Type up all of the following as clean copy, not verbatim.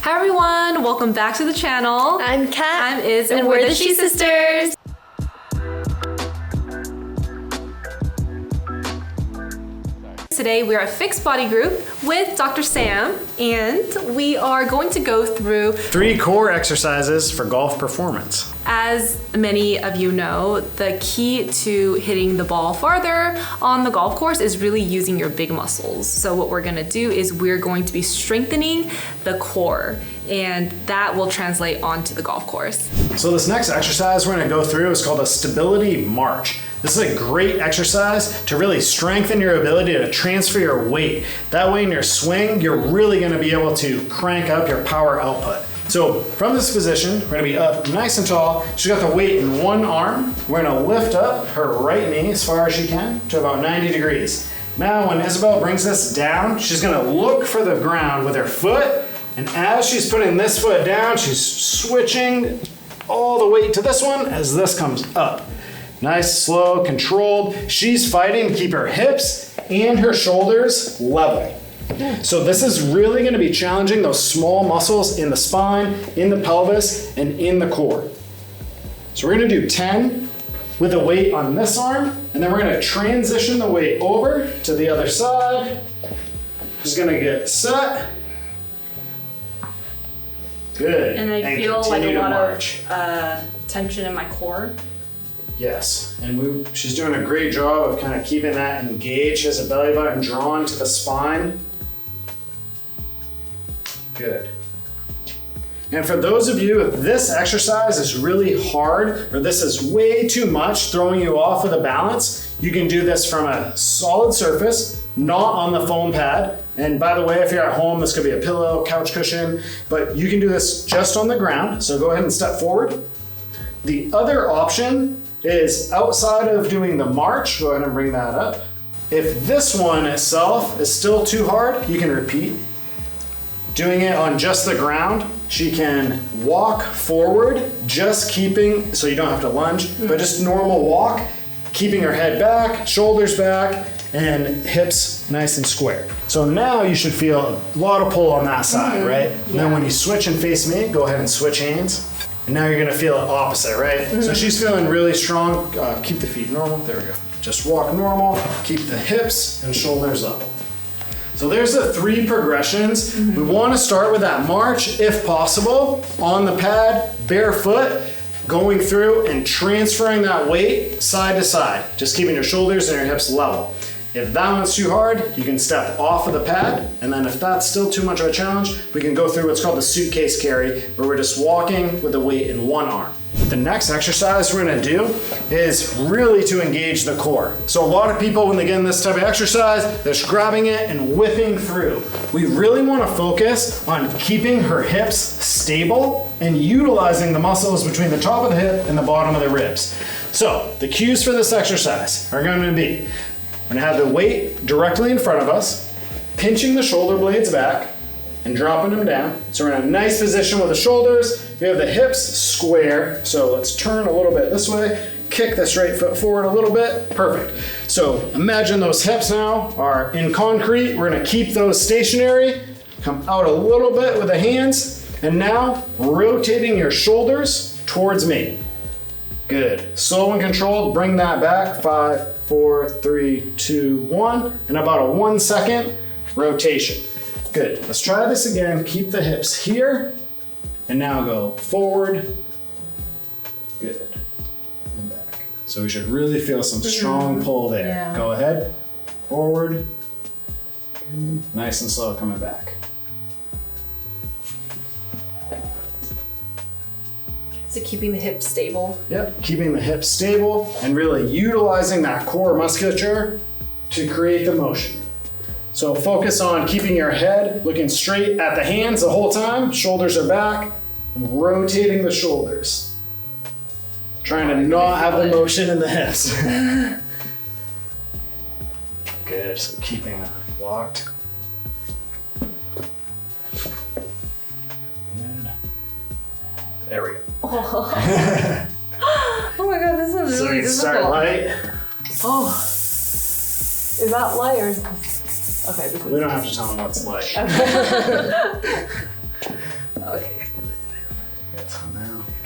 Hi everyone, welcome back to the channel. I'm Kat. I'm Iz, and we're the Shee Sisters. Today we are a fixed body group with Dr. Sam, and we are going to go through 3 core exercises for golf performance. As many of you know, the key to hitting the ball farther on the golf course is really using your big muscles. So what we're gonna do is we're going to be strengthening the core, and that will translate onto the golf course. So this next exercise we're gonna go through is called a stability march. This is a great exercise to really strengthen your ability to transfer your weight. That way in your swing, you're really gonna be able to crank up your power output. So from this position, we're gonna be up nice and tall. She's got the weight in one arm. We're gonna lift up her right knee as far as she can to about 90 degrees. Now when Isabel brings this down, she's gonna look for the ground with her foot, and as she's putting this foot down, she's switching all the weight to this one as this comes up. Nice, slow, controlled. She's fighting to keep her hips and her shoulders level. So this is really going to be challenging those small muscles in the spine, in the pelvis, and in the core. So we're going to do 10 with the weight on this arm, and then we're going to transition the weight over to the other side. Just going to get set. Good. And I feel like a lot march. of tension in my core. Yes, and she's doing a great job of kind of keeping that engaged as a belly button drawn to the spine. Good. And for those of you, if this exercise is really hard or this is way too much, throwing you off of the balance, you can do this from a solid surface, not on the foam pad. And by the way, if you're at home, this could be a pillow, couch cushion, but you can do this just on the ground. So go ahead and step forward. The other option is outside of doing the march. Go ahead and bring that up. If this one itself is still too hard, you can repeat. Doing it on just the ground, she can walk forward, just keeping, so you don't have to lunge, but just normal walk, keeping her head back, shoulders back, and hips nice and square. So now you should feel a lot of pull on that side, right? And then when you switch and face me, go ahead and switch hands. And now you're gonna feel it opposite, right? So she's feeling really strong. Keep the feet normal, there we go. Just walk normal, keep the hips and shoulders up. So there's the 3 progressions. We wanna start with that march, if possible, on the pad, barefoot, going through and transferring that weight side to side, just keeping your shoulders and your hips level. If that one's too hard, you can step off of the pad, and then if that's still too much of a challenge, we can go through what's called the suitcase carry, where we're just walking with the weight in one arm. The next exercise we're gonna do is really to engage the core. So a lot of people, when they get in this type of exercise, they're just grabbing it and whipping through. We really wanna focus on keeping her hips stable and utilizing the muscles between the top of the hip and the bottom of the ribs. So the cues for this exercise are gonna be, we're gonna have the weight directly in front of us, pinching the shoulder blades back and dropping them down. So we're in a nice position with the shoulders. We have the hips square. So let's turn a little bit this way, kick this right foot forward a little bit. Perfect. So imagine those hips now are in concrete. We're gonna keep those stationary, come out a little bit with the hands, and now rotating your shoulders towards me. Good. Slow and controlled, bring that back. 5, 4, 3, 2, 1, and about a 1 second rotation. Good. Let's try this again. Keep the hips here, and now go forward. Good. And back. So we should really feel some strong pull there. Yeah. Go ahead. Forward. Nice and slow coming back. So keeping the hips stable. Yep, keeping the hips stable and really utilizing that core musculature to create the motion. So focus on keeping your head looking straight at the hands the whole time, shoulders are back, and rotating the shoulders. Trying to not have the motion in the hips. Good, so keeping that locked. Good. There we go. Oh my god, this is really So you difficult. start light. Oh, is that light or is okay? We don't have to tell them what's light.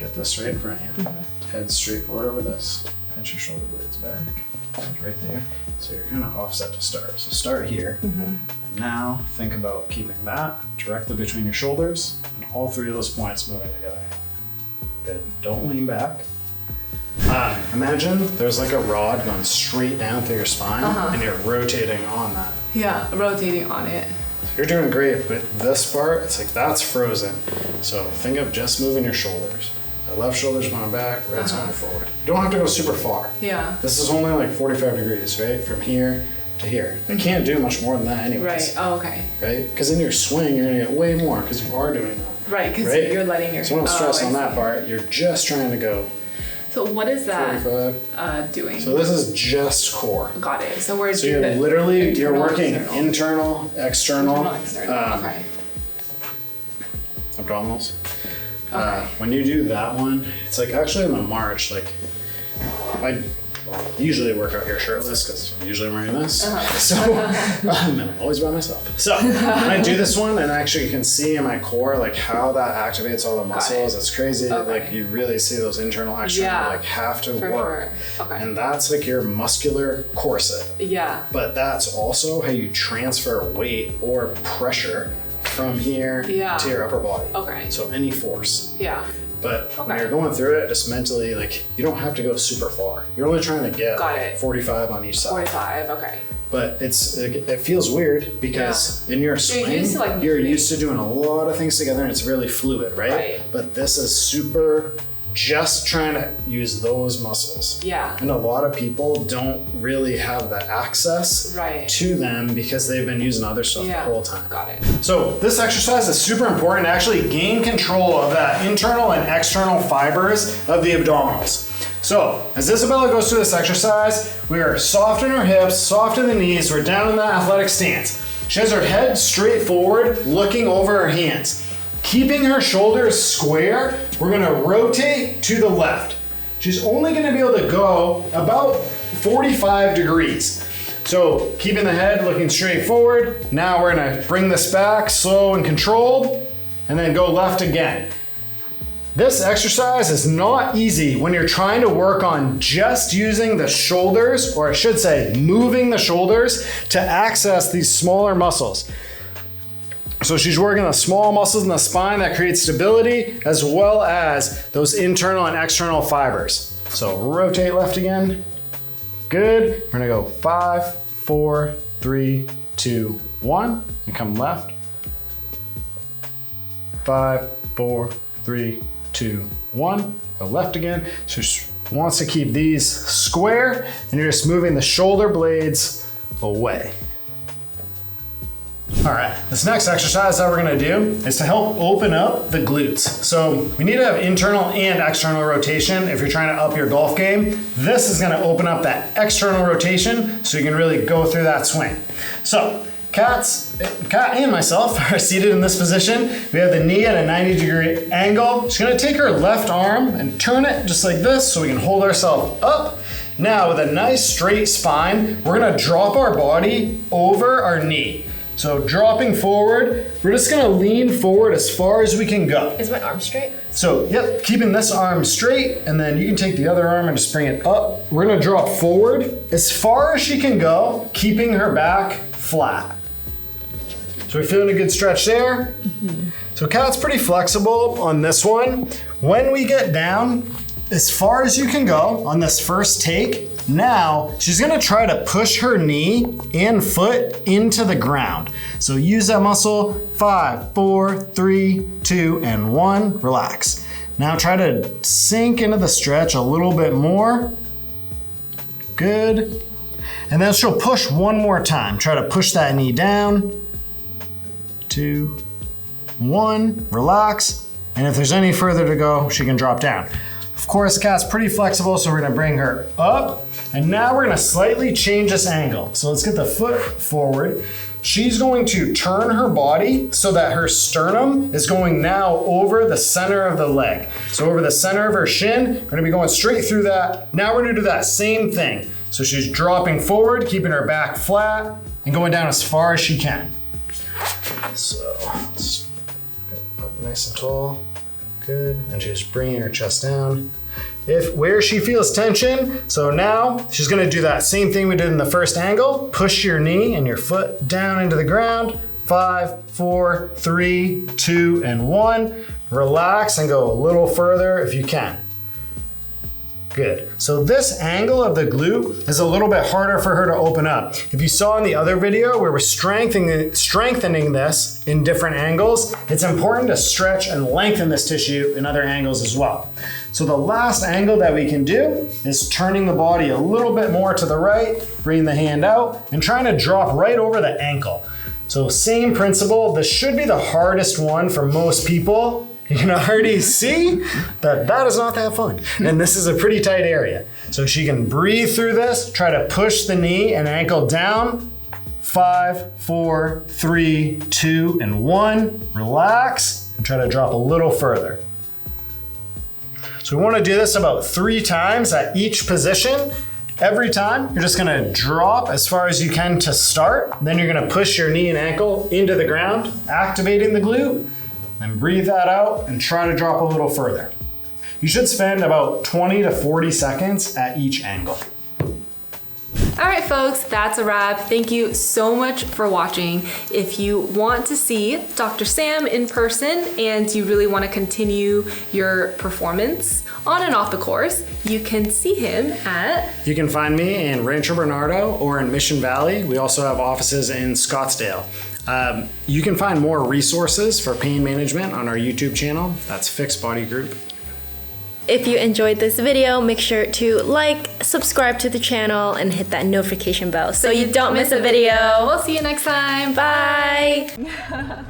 get this straight in front of you. Head straight forward over this. Pinch your shoulder blades back. Right there. So you're kind of offset to start. So start here. And now think about keeping that directly between your shoulders and all three of those points moving together. Good. Don't lean back. Imagine there's like a rod going straight down through your spine and you're rotating on that. Yeah, rotating on it. You're doing great, but this part, it's like that's frozen. So think of just moving your shoulders. The left shoulder's going back, right's going forward. You don't have to go super far. Yeah. This is only like 45 degrees, right? From here to here. I can't do much more than that anyways. Right, oh, okay. Right? Because in your swing, you're gonna get way more because you are doing that. Right, because you're letting your... So don't stress on that part. You're just trying to go. So what is that 45. doing? So this is just core. Got it. So we're So you're literally, you're working internal, internal, external. Okay. abdominals. Okay. When you do that one, it's like actually in the march, like I usually work out here shirtless because usually I'm wearing this. So I'm always by myself. So when I do this one and actually you can see in my core like how that activates all the muscles. It's crazy. Okay. Like you really see those internal external like have to work. Sure. Okay. And that's like your muscular corset. Yeah. But that's also how you transfer weight or pressure from here to your upper body. Okay. So any force. Yeah. But when you're going through it, just mentally, like, you don't have to go super far. You're only trying to get 45 on each side. 45, okay. But it feels weird because in your swing, you're used to doing a lot of things together and it's really fluid, right? But this is super just trying to use those muscles. Yeah. And a lot of people don't really have the access to them because they've been using other stuff the whole time. Got it. So this exercise is super important to actually gain control of that internal and external fibers of the abdominals. So as Isabella goes through this exercise, we are soft in her hips, soft in the knees, we're down in that athletic stance. She has her head straight forward, looking over her hands. Keeping her shoulders square, we're gonna rotate to the left. She's only gonna be able to go about 45 degrees. So keeping the head looking straight forward, now we're gonna bring this back, slow and controlled, and then go left again. This exercise is not easy when you're trying to work on just using the shoulders, or I should say, moving the shoulders to access these smaller muscles. So she's working the small muscles in the spine that create stability, as well as those internal and external fibers. So rotate left again. Good. We're gonna go 5, 4, 3, 2, 1, and come left. 5, 4, 3, 2, 1. Go left again. So she wants to keep these square, and you're just moving the shoulder blades away. All right, this next exercise that we're gonna do is to help open up the glutes. So we need to have internal and external rotation if you're trying to up your golf game. This is gonna open up that external rotation so you can really go through that swing. So Kat and myself are seated in this position. We have the knee at a 90-degree angle. She's gonna take her left arm and turn it just like this so we can hold ourselves up. Now with a nice straight spine, we're gonna drop our body over our knee. So dropping forward, we're just gonna lean forward as far as we can go. Is my arm straight? So, yep, keeping this arm straight, and then you can take the other arm and just bring it up. We're gonna drop forward as far as she can go, keeping her back flat. So we're feeling a good stretch there. So Kat's pretty flexible on this one. When we get down, as far as you can go on this first take, now she's gonna try to push her knee and foot into the ground. So use that muscle, 5, 4, 3, 2, and 1, relax. Now try to sink into the stretch a little bit more. Good. And then she'll push one more time. Try to push that knee down. 2, 1, relax. And if there's any further to go, she can drop down. Of course, Kat's pretty flexible, so we're gonna bring her up. And now we're gonna slightly change this angle. So let's get the foot forward. She's going to turn her body so that her sternum is going now over the center of the leg. So over the center of her shin, we're gonna be going straight through that. Now we're gonna do that same thing. So she's dropping forward, keeping her back flat, and going down as far as she can. So let's get up nice and tall. Good. And she's bringing her chest down. Where she feels tension, so now she's gonna do that same thing we did in the first angle. Push your knee and your foot down into the ground. 5, 4, 3, 2, and 1. Relax and go a little further if you can. Good. So this angle of the glute is a little bit harder for her to open up. If you saw in the other video where we're strengthening this in different angles, it's important to stretch and lengthen this tissue in other angles as well. So the last angle that we can do is turning the body a little bit more to the right, bringing the hand out, and trying to drop right over the ankle. So same principle. This should be the hardest one for most people. You can already see that is not that fun. And this is a pretty tight area. So she can breathe through this, try to push the knee and ankle down. 5, 4, 3, 2, and 1. Relax and try to drop a little further. So we want to do this about 3 times at each position. Every time, you're just gonna drop as far as you can to start. Then you're gonna push your knee and ankle into the ground, activating the glute. Then breathe that out and try to drop a little further. You should spend about 20 to 40 seconds at each angle. All right, folks, that's a wrap. Thank you so much for watching. If you want to see Dr. Sam in person and you really want to continue your performance on and off the course, you can see him at... You can find me in Rancho Bernardo or in Mission Valley. We also have offices in Scottsdale. You can find more resources for pain management on our YouTube channel. That's Fixed Body Group. If you enjoyed this video, make sure to like, subscribe to the channel, and hit that notification bell so you don't miss a video. We'll see you next time. Bye!